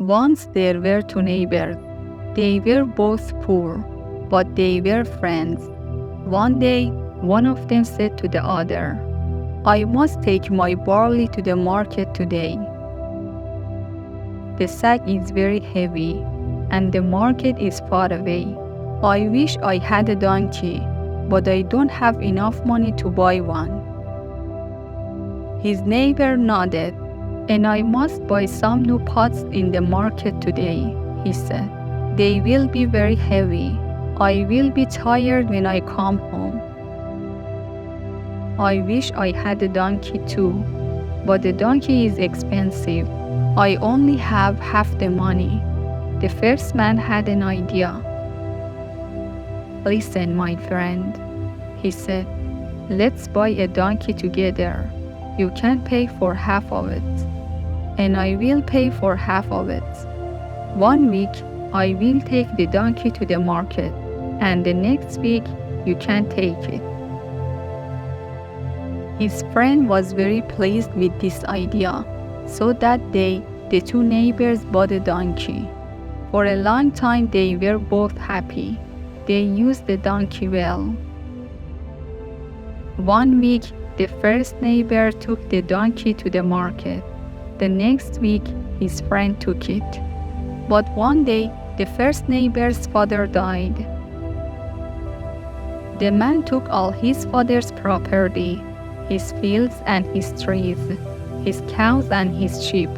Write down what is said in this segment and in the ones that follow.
Once there were two neighbors. They were both poor, but they were friends. One day, one of them said to the other, "I must take my barley to the market today. The sack is very heavy, and the market is far away. I wish I had a donkey, but I don't have enough money to buy one." His neighbor nodded. "And I must buy some new pots in the market today," he said. "They will be very heavy. I will be tired when I come home." "I wish I had a donkey too, but the donkey is expensive. I only have half the money." The first man had an idea. "Listen, my friend," he said. "Let's buy a donkey together. You can pay for half of it, and I will pay for half of it. 1 week, I will take the donkey to the market, and the next week, you can take it." His friend was very pleased with this idea, so that day, the two neighbors bought a donkey. For a long time, they were both happy. They used the donkey well. 1 week, the first neighbor took the donkey to the market. The next week, his friend took it. But one day, the first neighbor's father died. The man took all his father's property, his fields and his trees, his cows and his sheep.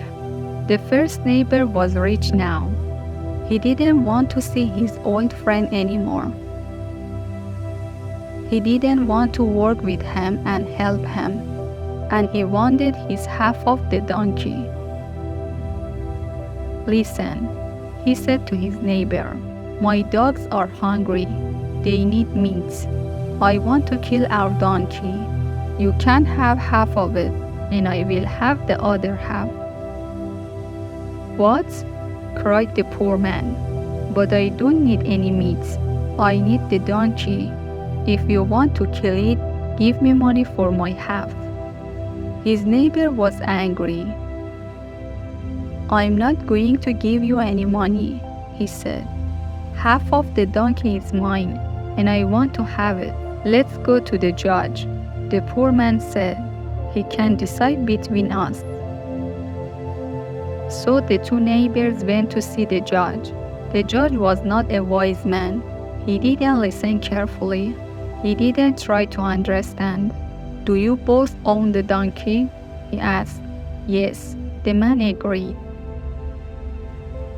The first neighbor was rich now. He didn't want to see his old friend anymore. He didn't want to work with him and help him, and he wanted his half of the donkey. "Listen," he said to his neighbor, "my dogs are hungry. They need meat. I want to kill our donkey. You can have half of it, and I will have the other half." "What?" cried the poor man. "But I don't need any meat. I need the donkey. If you want to kill it, give me money for my half." His neighbor was angry. "I'm not going to give you any money," he said. "Half of the donkey is mine, and I want to have it. Let's go to the judge." The poor man said, "He can decide between us." So the two neighbors went to see the judge. The judge was not a wise man. He didn't listen carefully. He didn't try to understand. "Do you both own the donkey?" he asked. "Yes," the man agreed.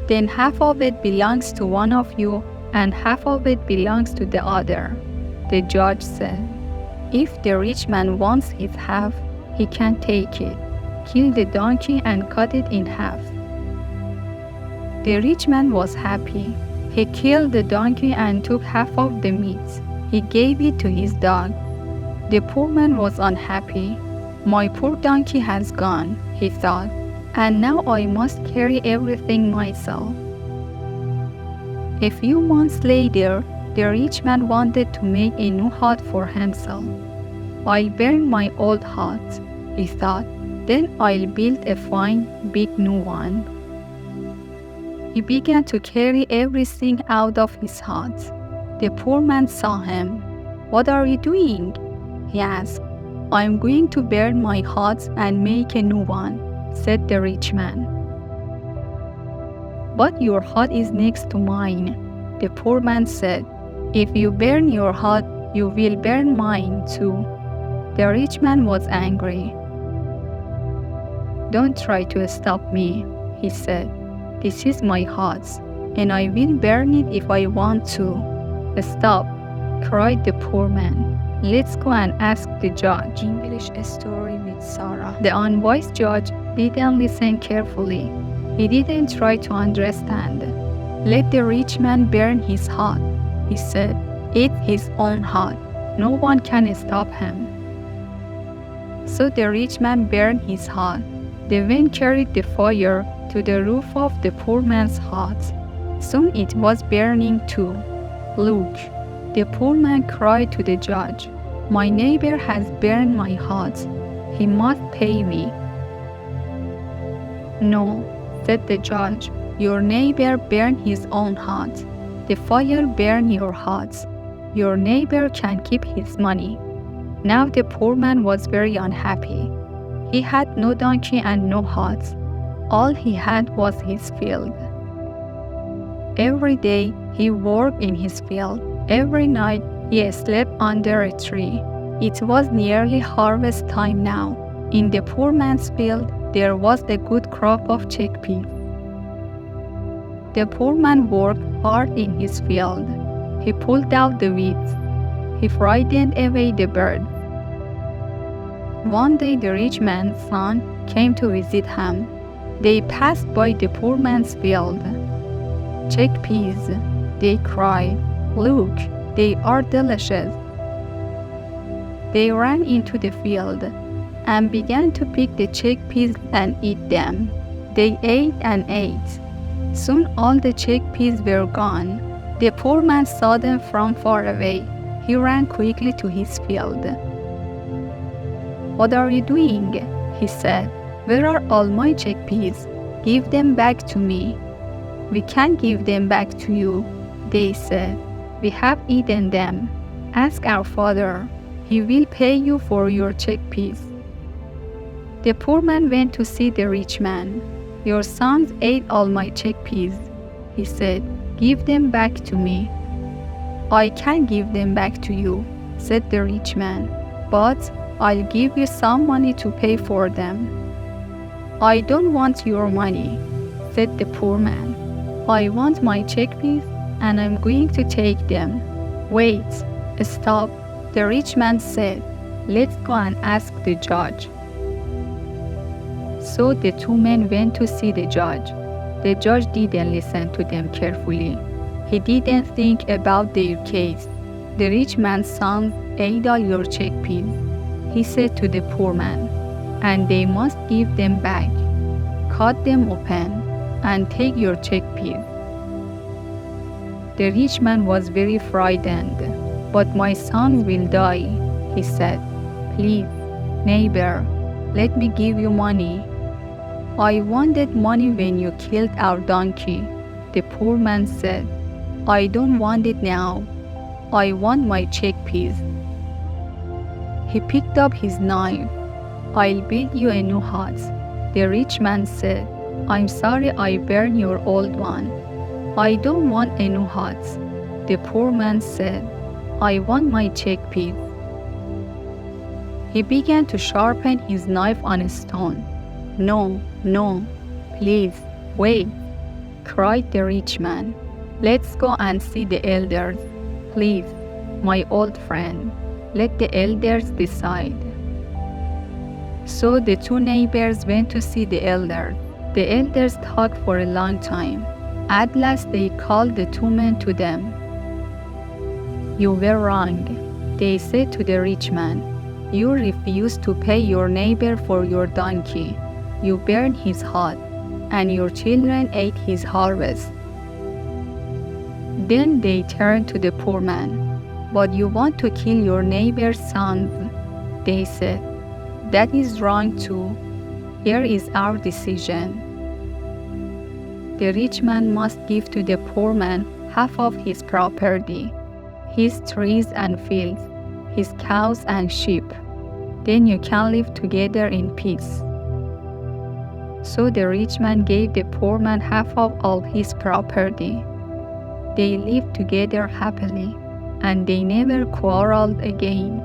"Then half of it belongs to one of you, and half of it belongs to the other," the judge said. "If the rich man wants his half, he can take it. Kill the donkey and cut it in half." The rich man was happy. He killed the donkey and took half of the meat. He gave it to his dog. The poor man was unhappy. "My poor donkey has gone," he thought, "and now I must carry everything myself." A few months later, the rich man wanted to make a new hut for himself. "I'll burn my old hut," he thought, "then I'll build a fine, big new one." He began to carry everything out of his hut. The poor man saw him. "What are you doing?" he asked. "I'm going to burn my hut and make a new one," said the rich man. "But your hut is next to mine," the poor man said. "If you burn your hut, you will burn mine too." The rich man was angry. "Don't try to stop me," he said. "This is my hut, and I will burn it if I want to." "Stop," cried the poor man. "Let's go and ask the judge." English story with Sara. The unwise judge didn't listen carefully. He didn't try to understand. "Let the rich man burn his hut," he said. "It's his own hut. No one can stop him." So the rich man burned his hut. The wind carried the fire to the roof of the poor man's hut. Soon it was burning too. "Look," the poor man cried to the judge, "my neighbor has burned my hut. He must pay me." "No," said the judge, Your neighbor burned his own hut. The fire burned your huts. Your neighbor can keep his money. Now the poor man was very unhappy. He had no donkey and no hut. All he had was his field. Every day he worked in his field. Every night he slept under a tree. It was nearly harvest time now. In the poor man's field there was a good crop of chickpeas. The poor man worked hard in his field. He pulled out the weeds. He frightened away the birds. One day the rich man's son came to visit him. They passed by the poor man's field. Chickpeas, they cried. Look, they are delicious. They ran into the field and began to pick the chickpeas and eat them. They ate and ate. Soon all the chickpeas were gone. The poor man saw them from far away. He ran quickly to his field. What are you doing? He said. Where are all my chickpeas? Give them back to me. We can't give them back to you, they said. We have eaten them. Ask our father. He will pay you for your chickpeas. The poor man went to see the rich man. Your sons ate all my chickpeas, he said. Give them back to me. I can't give them back to you, said the rich man, but I'll give you some money to pay for them. I don't want your money, said the poor man. I want my chickpeas and I'm going to take them. Wait, stop, the rich man said. Let's go and ask the judge. So the two men went to see the judge. The judge didn't listen to them carefully. He didn't think about their case. The rich man's son ate all your chickpeas, he said to the poor man, and they must give them back. Cut them open and take your chickpeas. The rich man was very frightened. But my son will die, he said. Please, neighbor, let me give you money. I wanted money when you killed our donkey, the poor man said. I don't want it now. I want my chickpeas. He picked up his knife. I'll build you a new hut, the rich man said. I'm sorry I burned your old one. I don't want a new hut, the poor man said. I want my chickpeas. He began to sharpen his knife on a stone. No, no, please, wait, cried the rich man. Let's go and see the elders. Please, my old friend, let the elders decide. So the two neighbors went to see the elders. The elders talked for a long time. At last they called the two men to them. You were wrong, they said to the rich man. You refused to pay your neighbor for your donkey. You burned his hut, and your children ate his harvest. Then they turned to the poor man. But you want to kill your neighbor's sons, they said. That is wrong too. Here is our decision. The rich man must give to the poor man half of his property, his trees and fields, his cows and sheep. Then you can live together in peace. So the rich man gave the poor man half of all his property. They lived together happily, and they never quarreled again.